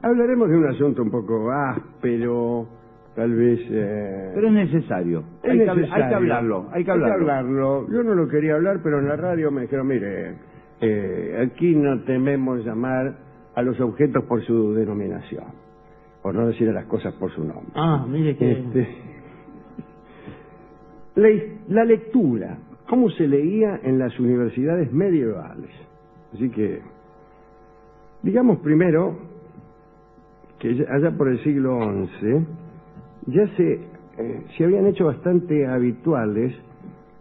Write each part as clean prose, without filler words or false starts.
hablaremos de un asunto un poco áspero, tal vez... Pero es necesario. Hay que hablarlo. Hay que hablarlo. Yo no lo quería hablar, pero en la radio me dijeron, mire, aquí no tememos llamar a los objetos por su denominación, por no decir a las cosas por su nombre. Mire que... La lectura, cómo se leía en las universidades medievales. Así que, digamos primero que allá por el siglo XI ya se habían hecho bastante habituales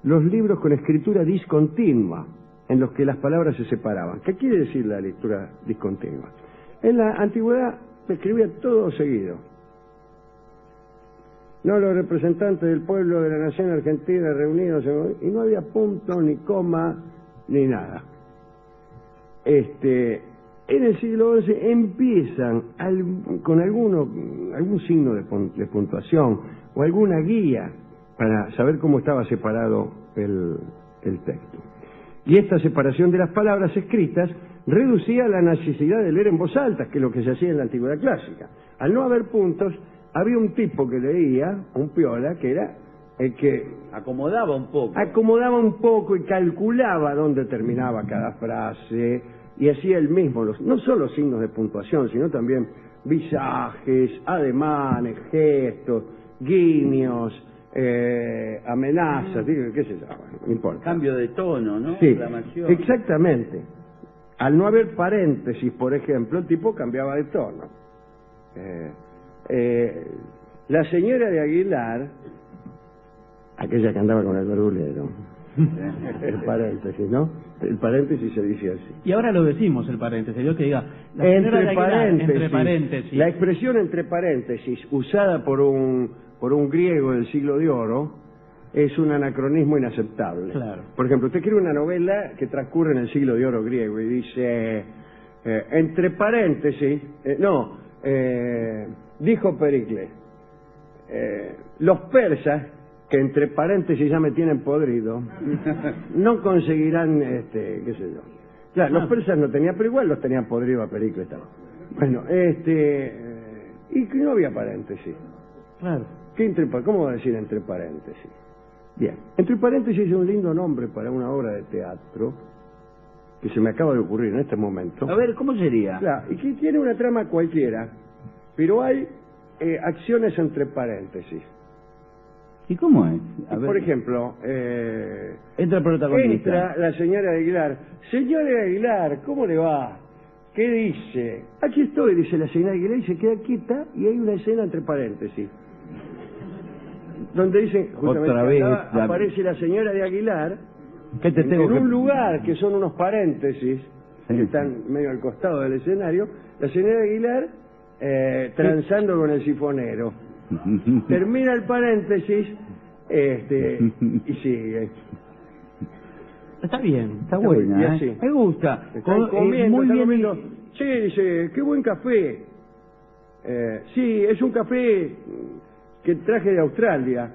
los libros con escritura discontinua, en los que las palabras se separaban. ¿Qué quiere decir la lectura discontinua? En la antigüedad se escribía todo seguido. No, los representantes del pueblo de la nación argentina reunidos, y no había punto, ni coma, ni nada. En el siglo XI empiezan con algún signo de puntuación o alguna guía para saber cómo estaba separado el texto. Y esta separación de las palabras escritas reducía la necesidad de leer en voz alta, que es lo que se hacía en la antigüedad clásica. Al no haber puntos, había un tipo que leía, un piola, que era el que acomodaba un poco y calculaba dónde terminaba cada frase, y hacía él mismo no solo signos de puntuación, sino también visajes, ademanes, gestos, guiños, amenazas, qué sé yo, no importa. Cambio de tono, ¿no? Sí, Exclamación. exactamente. Al no haber paréntesis, por ejemplo, el tipo cambiaba de tono. La señora de Aguilar, aquella que andaba con el verdulero, el paréntesis, ¿no? El paréntesis se dice así. Y ahora lo decimos, el paréntesis. Yo que diga, Entre paréntesis. La expresión entre paréntesis, usada por un griego del siglo de oro, es un anacronismo inaceptable. Claro. Por ejemplo, usted escribe una novela que transcurre en el siglo de oro griego y dice, entre paréntesis, dijo Pericles, los persas, que entre paréntesis ya me tienen podrido, no conseguirán, qué sé yo. Claro, los persas no tenían, pero igual los tenían podrido a Pericles también. Bueno, y que no había paréntesis. Claro. ¿Cómo va a decir entre paréntesis? Bien, entre paréntesis es un lindo nombre para una obra de teatro que se me acaba de ocurrir en este momento. A ver, ¿cómo sería? Claro, y que tiene una trama cualquiera, pero hay acciones entre paréntesis. ¿Y cómo es? Por ejemplo, entra el protagonista. Entra la señora de Aguilar. Señora de Aguilar, ¿cómo le va? ¿Qué dice? Aquí estoy, dice la señora de Aguilar, y se queda quieta, y hay una escena entre paréntesis, donde dice, justamente, otra vez aparece la señora de Aguilar en un lugar que son unos paréntesis que están medio al costado del escenario, la señora de Aguilar transando con el sifonero. Termina el paréntesis y sigue. Está bien. Está buena, así. Me gusta. Están comiendo, muy bien. comiendo. Sí, dice, qué buen café. Sí, es un café que traje de Australia,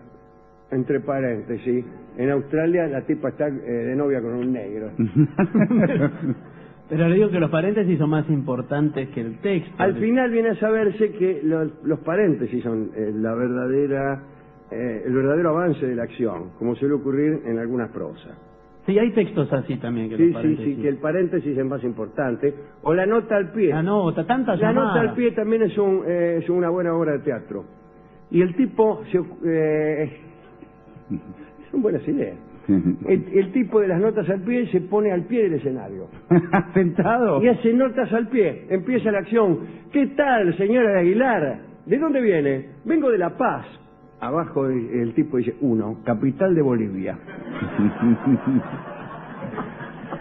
entre paréntesis. En Australia la tipa está de novia con un negro. Pero le digo que los paréntesis son más importantes que el texto. Al final viene a saberse que los paréntesis son el verdadero avance de la acción, como suele ocurrir en algunas prosas. Sí, hay textos así también que los paréntesis. Sí, que el paréntesis es más importante. O la nota al pie. La nota, tantas La llamadas. nota al pie también es una buena obra de teatro. Y el tipo... son buenas ideas. El tipo de las notas al pie se pone al pie del escenario. ¿Sentado? Y hace notas al pie. Empieza la acción. ¿Qué tal, señora de Aguilar? ¿De dónde viene? Vengo de La Paz. Abajo el tipo dice, capital de Bolivia.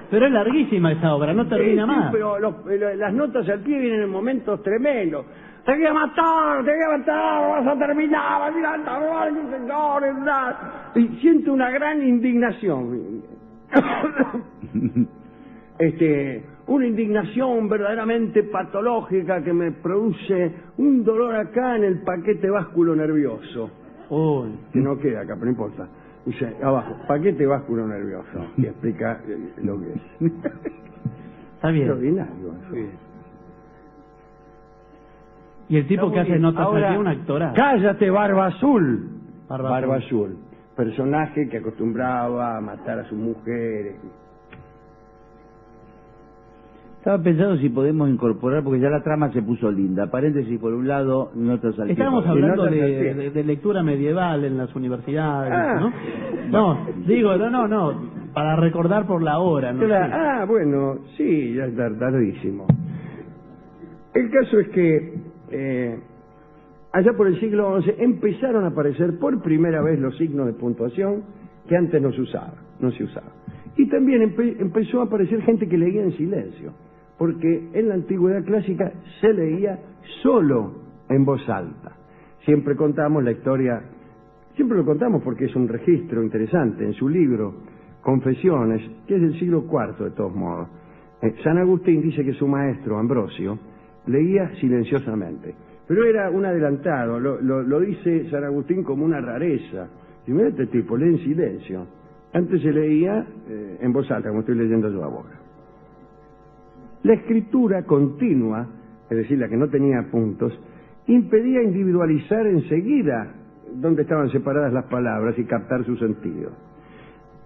Pero es larguísima esa obra, no termina más. Pero las notas al pie vienen en momentos tremendos. Te voy a matar, vas a terminar, y siento una gran indignación. Una indignación verdaderamente patológica que me produce un dolor acá en el paquete básculo nervioso. Que no queda acá, pero no importa. Dice, abajo, paquete básculo nervioso. Y explica lo que es. Está bien. Extraordinario eso. Y el tipo que hace notas ahora, aquí un actorazo. ¡Cállate, Barba Azul! Barba Azul. Personaje que acostumbraba a matar a sus mujeres. Estaba pensando si podemos incorporar, porque ya la trama se puso linda. Paréntesis, por un lado, notas al Estábamos tiempo. hablando notas al pie. de lectura medieval en las universidades, Ah. ¿no? No, digo, no, para recordar por la hora, ¿no? Ah, bueno, sí, ya es tardísimo. El caso es que allá por el siglo XI empezaron a aparecer por primera vez los signos de puntuación que antes no se usaba. Y también empezó a aparecer gente que leía en silencio, porque en la antigüedad clásica se leía solo en voz alta. Siempre contamos la historia, siempre lo contamos porque es un registro interesante en su libro Confesiones, que es del siglo IV de todos modos. San Agustín dice que su maestro, Ambrosio, leía silenciosamente, pero era un adelantado, lo dice San Agustín como una rareza. Y mira, este tipo lee en silencio. Antes se leía en voz alta, como estoy leyendo yo ahora. La escritura continua, es decir, la que no tenía puntos, impedía individualizar enseguida dónde estaban separadas las palabras y captar su sentido.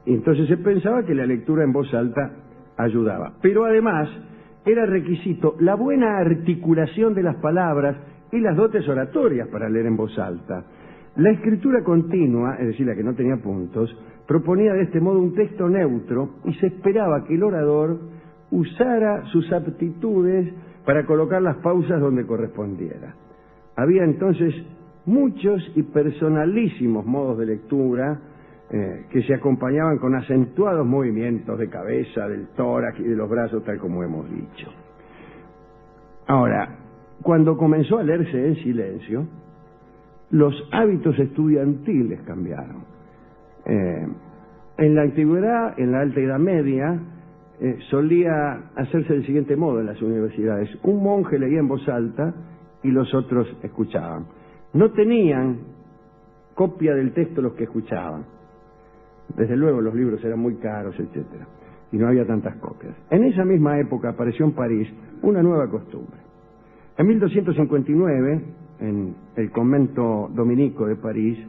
Y entonces se pensaba que la lectura en voz alta ayudaba. Pero además era requisito la buena articulación de las palabras y las dotes oratorias para leer en voz alta. La escritura continua, es decir, la que no tenía puntos, proponía de este modo un texto neutro y se esperaba que el orador usara sus aptitudes para colocar las pausas donde correspondiera. Había entonces muchos y personalísimos modos de lectura que se acompañaban con acentuados movimientos de cabeza, del tórax y de los brazos, tal como hemos dicho. Ahora, cuando comenzó a leerse en silencio, los hábitos estudiantiles cambiaron. En la antigüedad, en la Alta Edad Media, solía hacerse del siguiente modo en las universidades. Un monje leía en voz alta y los otros escuchaban. No tenían copia del texto los que escuchaban. Desde luego los libros eran muy caros, etcétera, y no había tantas copias. En esa misma época apareció en París una nueva costumbre. En 1259, en el convento dominico de París,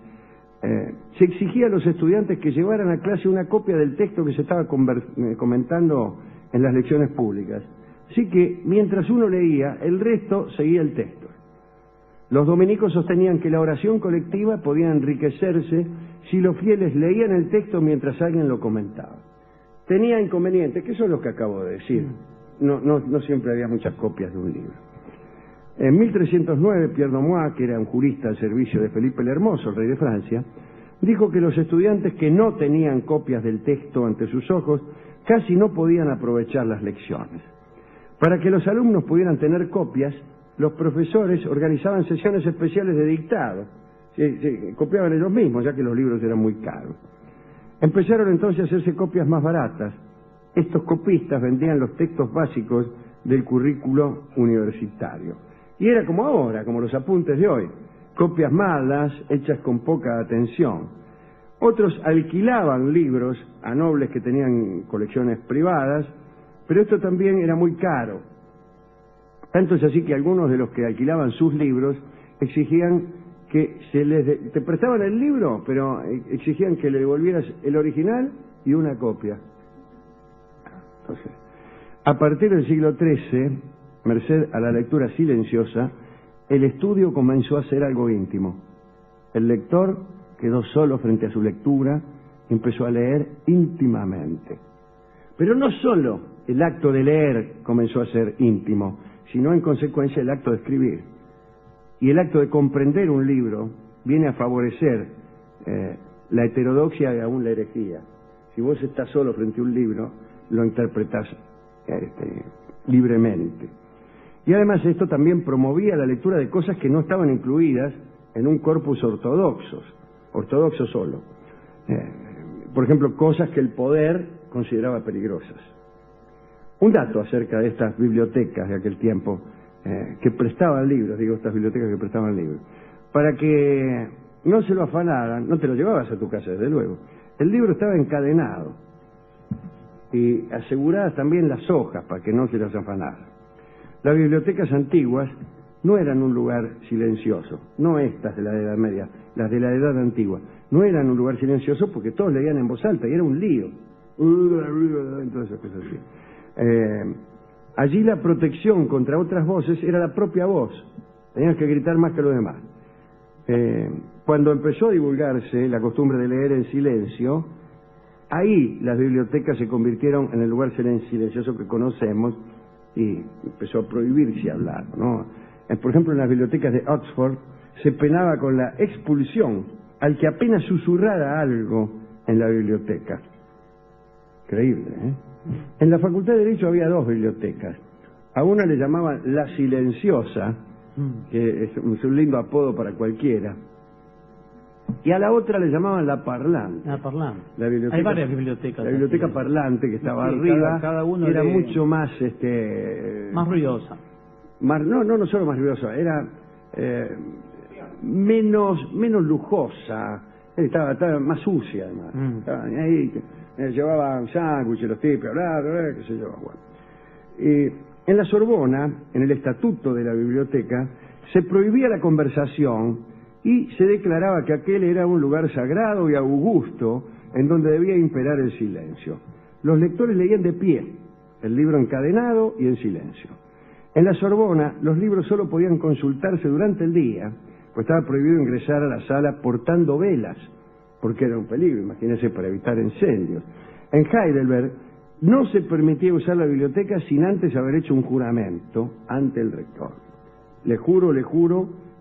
se exigía a los estudiantes que llevaran a clase una copia del texto que se estaba comentando en las lecciones públicas. Así que mientras uno leía, el resto seguía el texto. Los dominicos sostenían que la oración colectiva podía enriquecerse si los fieles leían el texto mientras alguien lo comentaba. Tenía inconvenientes, que son los que acabo de decir. No siempre había muchas copias de un libro. En 1309, Pierre Domois, que era un jurista al servicio de Felipe el Hermoso, el rey de Francia, dijo que los estudiantes que no tenían copias del texto ante sus ojos casi no podían aprovechar las lecciones. Para que los alumnos pudieran tener copias, los profesores organizaban sesiones especiales de dictado. Copiaban ellos mismos, ya que los libros eran muy caros. Empezaron entonces a hacerse copias más baratas. Estos copistas vendían los textos básicos del currículo universitario. Y era como ahora, como los apuntes de hoy, copias malas, hechas con poca atención. Otros alquilaban libros a nobles que tenían colecciones privadas, pero esto también era muy caro. Tanto es así que algunos de los que alquilaban sus libros exigían que te prestaban el libro, pero exigían que le devolvieras el original y una copia. Entonces, a partir del siglo XIII, merced a la lectura silenciosa, el estudio comenzó a ser algo íntimo. El lector quedó solo frente a su lectura y empezó a leer íntimamente. Pero no solo el acto de leer comenzó a ser íntimo, sino en consecuencia el acto de escribir. Y el acto de comprender un libro viene a favorecer la heterodoxia y aún la herejía. Si vos estás solo frente a un libro, lo interpretás libremente. Y además esto también promovía la lectura de cosas que no estaban incluidas en un corpus ortodoxo solo. Por ejemplo, cosas que el poder consideraba peligrosas. Un dato acerca de estas bibliotecas de aquel tiempo que prestaban libros, estas bibliotecas que prestaban libros, para que no se lo afanaran, no te lo llevabas a tu casa, desde luego. El libro estaba encadenado y aseguradas también las hojas para que no se las afanaran. Las bibliotecas antiguas no eran un lugar silencioso, no estas de la Edad Media, las de la Edad Antigua, no eran un lugar silencioso porque todos leían en voz alta y era un lío. Todas esas cosas así. Allí la protección contra otras voces era la propia voz, tenías que gritar más que los demás. Cuando empezó a divulgarse la costumbre de leer en silencio, ahí las bibliotecas se convirtieron en el lugar silencioso que conocemos y empezó a prohibirse hablar, ¿no? Por ejemplo, en las bibliotecas de Oxford se penaba con la expulsión al que apenas susurrara algo en la biblioteca. Increíble, ¿eh? En la Facultad de Derecho había dos bibliotecas. A una le llamaban la silenciosa, que es un lindo apodo para cualquiera, y a la otra le llamaban la parlante. La parlante. La biblioteca, hay varias bibliotecas. La biblioteca parlante, que estaba arriba, cada uno era de... mucho más... más ruidosa. No solo más ruidosa, era menos lujosa, estaba más sucia además. Estaban ahí, llevaban sándwiches los tipos, qué sé yo. Bueno. En la Sorbona, en el estatuto de la biblioteca, se prohibía la conversación y se declaraba que aquel era un lugar sagrado y augusto en donde debía imperar el silencio. Los lectores leían de pie, el libro encadenado y en silencio. En la Sorbona, los libros solo podían consultarse durante el día, pues estaba prohibido ingresar a la sala portando velas, porque era un peligro, imagínense, para evitar incendios. En Heidelberg no se permitía usar la biblioteca sin antes haber hecho un juramento ante el rector. Le juro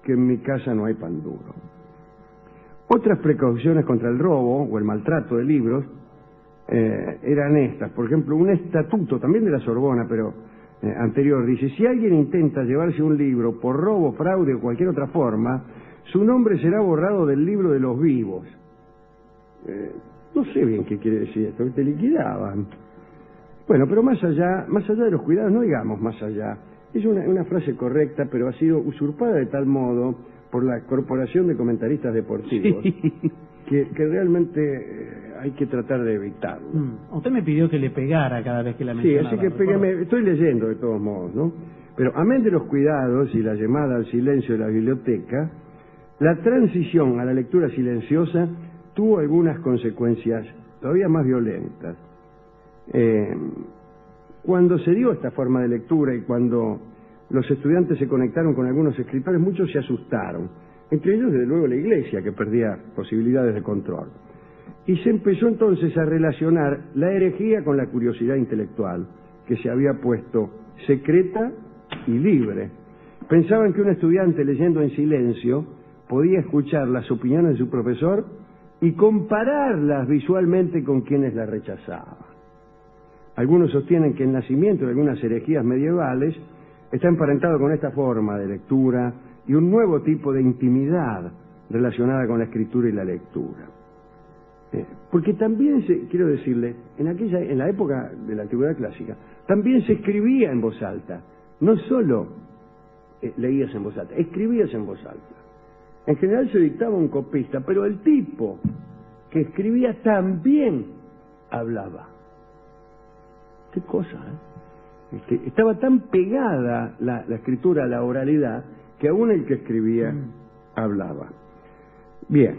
que en mi casa no hay pan duro. Otras precauciones contra el robo o el maltrato de libros eran estas. Por ejemplo, un estatuto, también de la Sorbona, pero anterior, dice: si alguien intenta llevarse un libro por robo, fraude o cualquier otra forma, su nombre será borrado del libro de los vivos. No sé bien qué quiere decir esto, que te liquidaban. Bueno, pero más allá de los cuidados, no digamos más allá, es una frase correcta, pero ha sido usurpada de tal modo por la Corporación de Comentaristas Deportivos, que realmente hay que tratar de evitarlo. Usted me pidió que le pegara cada vez que la mencionaba. Sí, así que pégame, estoy leyendo de todos modos, ¿no? Pero amén de los cuidados y la llamada al silencio de la biblioteca, la transición a la lectura silenciosa tuvo algunas consecuencias todavía más violentas. Cuando se dio esta forma de lectura y cuando los estudiantes se conectaron con algunos escritores, muchos se asustaron, entre ellos desde luego la Iglesia, que perdía posibilidades de control. Y se empezó entonces a relacionar la herejía con la curiosidad intelectual, que se había puesto secreta y libre. Pensaban que un estudiante leyendo en silencio podía escuchar las opiniones de su profesor y compararlas visualmente con quienes las rechazaban. Algunos sostienen que el nacimiento de algunas herejías medievales está emparentado con esta forma de lectura y un nuevo tipo de intimidad relacionada con la escritura y la lectura. Porque también quiero decirle, en la época de la Antigüedad Clásica, también se escribía en voz alta. No solo leías en voz alta, escribías en voz alta. En general se dictaba un copista, pero el tipo que escribía también hablaba. Qué cosa, ¿eh? Estaba tan pegada la escritura a la oralidad que aún el que escribía hablaba. Bien,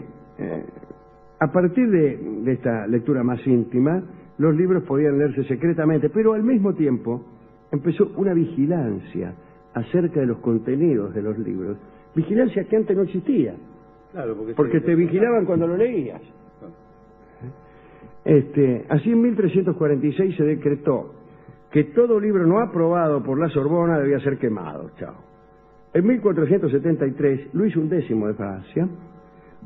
a partir de esta lectura más íntima, los libros podían leerse secretamente, pero al mismo tiempo empezó una vigilancia acerca de los contenidos de los libros, vigilancia que antes no existía, claro, porque te vigilaban cuando lo leías. Así en 1346 se decretó que todo libro no aprobado por la Sorbona debía ser quemado. Chao. En 1473, Luis XI de Francia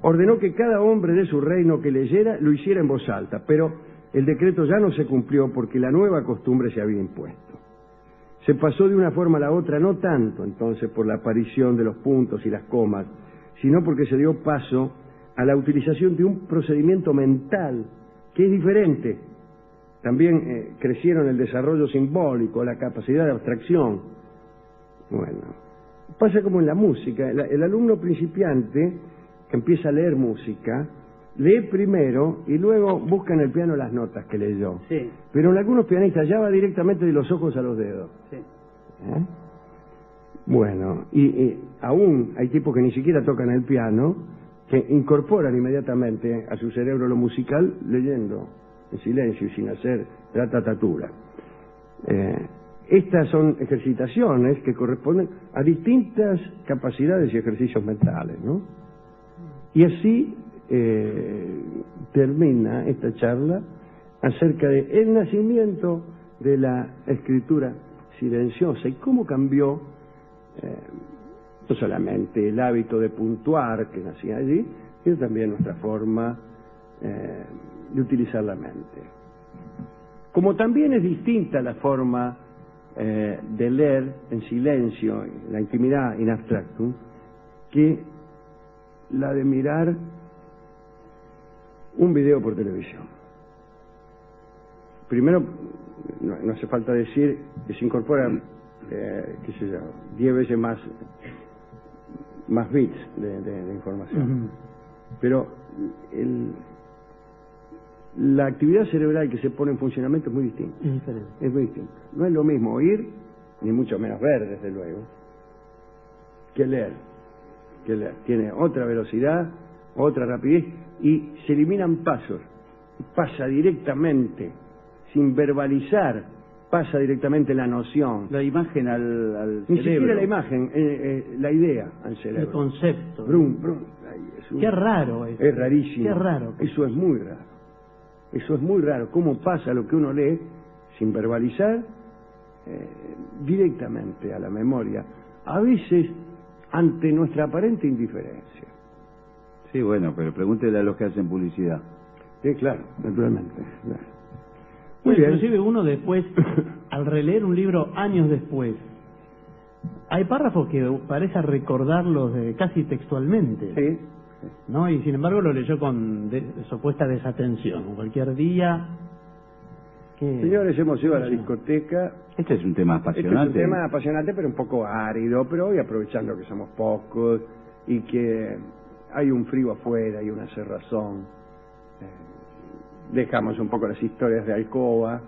ordenó que cada hombre de su reino que leyera lo hiciera en voz alta, pero el decreto ya no se cumplió porque la nueva costumbre se había impuesto. Se pasó de una forma a la otra, no tanto entonces por la aparición de los puntos y las comas, sino porque se dio paso a la utilización de un procedimiento mental que es diferente. También crecieron el desarrollo simbólico, la capacidad de abstracción. Bueno, pasa como en la música. El alumno principiante que empieza a leer música, lee primero y luego busca en el piano las notas que leyó. Sí. Pero en algunos pianistas ya va directamente de los ojos a los dedos. Sí. Bueno, y aún hay tipos que ni siquiera tocan el piano, que incorporan inmediatamente a su cerebro lo musical leyendo en silencio y sin hacer tratatatura. Estas son ejercitaciones que corresponden a distintas capacidades y ejercicios mentales, ¿no? Y así termina esta charla acerca de el nacimiento de la escritura silenciosa y cómo cambió no solamente el hábito de puntuar que nacía allí, sino también nuestra forma de utilizar la mente. Como también es distinta la forma de leer en silencio, en la intimidad, in abstractum, que la de mirar un video por televisión. Primero, no hace falta decir que se incorporan, qué sé yo, 10 veces más bits de información. Pero la actividad cerebral que se pone en funcionamiento es muy distinta. Es diferente. Es muy distinta. No es lo mismo oír, ni mucho menos ver, desde luego, que leer. Tiene otra velocidad, otra rapidez, y se eliminan pasos. Pasa directamente, sin verbalizar, pasa directamente la noción. La imagen al Ni cerebro. siquiera la imagen, la idea al cerebro. El concepto. Brum, brum. Qué raro eso. Es rarísimo. Qué raro. Eso es muy raro. Eso es muy raro. Cómo pasa lo que uno lee sin verbalizar directamente a la memoria. A veces ante nuestra aparente indiferencia. Sí, bueno, pero pregúntele a los que hacen publicidad. Claro, naturalmente. Claro. Muy bien. Inclusive uno después, al releer un libro años después, hay párrafos que parece recordarlos casi textualmente. Sí. ¿No? Y sin embargo lo leyó con supuesta desatención. Cualquier día... Señores, hemos ido a la discoteca. Este es un tema apasionante. Este es un tema apasionante, pero un poco árido, pero hoy aprovechando que somos pocos y que hay un frío afuera y una cerrazón, dejamos un poco las historias de alcoba,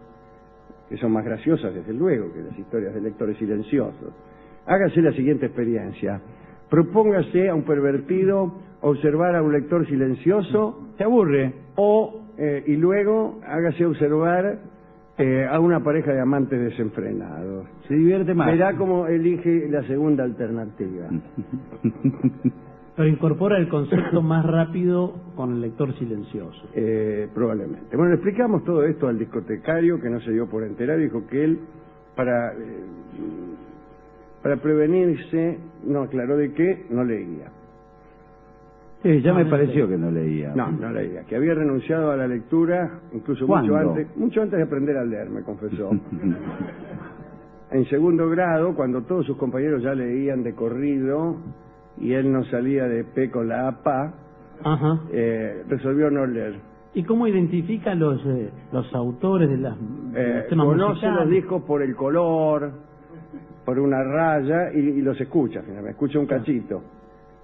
que son más graciosas desde luego que las historias de lectores silenciosos. Hágase la siguiente experiencia. Propóngase a un pervertido observar a un lector silencioso. Se aburre. Y luego hágase observar a una pareja de amantes desenfrenados. Se divierte más. Verá cómo elige la segunda alternativa. Pero incorpora el concepto más rápido con el lector silencioso. Probablemente. Bueno, le explicamos todo esto al discotecario, que no se dio por enterar, dijo que él, para prevenirse, no aclaró de qué, no leía. Sí, ya me pareció que no leía. No leía, que había renunciado a la lectura, incluso mucho antes de aprender a leer, me confesó. En segundo grado, cuando todos sus compañeros ya leían de corrido y él no salía de P con la APA, resolvió no leer. ¿Y cómo identifica los autores de los temas conoce musicales? los discos por el color, por una raya, y los escucha, finalmente, escucha un cachito.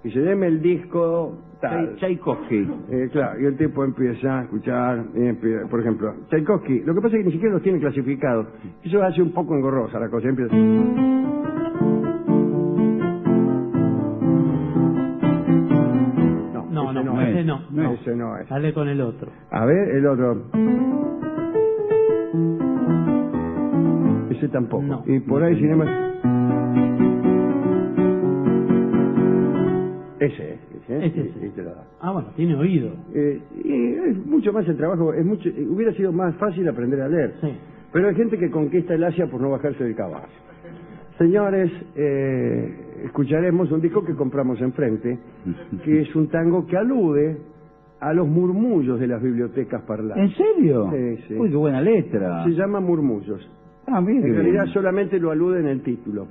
Y se deme el disco tal. Tchaikovsky. Claro, y el tipo empieza a escuchar, por ejemplo, Tchaikovsky. Lo que pasa es que ni siquiera los tiene clasificados. Eso hace un poco engorrosa la cosa. Empieza... Ese no. Ese no es. Dale con el otro. A ver, el otro. Ese tampoco. No. Y por ahí, sin embargo... Ese Ese. te lo da. Ah, bueno, tiene oído. Y es mucho más el trabajo, hubiera sido más fácil aprender a leer. Sí. Pero hay gente que conquista el Asia por no bajarse del caballo. Señores, escucharemos un disco que compramos enfrente, que es un tango que alude a los murmullos de las bibliotecas parlantes. ¿En serio? Sí. Uy, qué buena letra. Se llama Murmullos. Ah, mire. En realidad solamente lo alude en el título.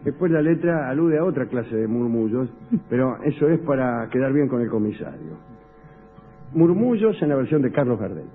Después la letra alude a otra clase de murmullos, pero eso es para quedar bien con el comisario. Murmullos en la versión de Carlos Gardel.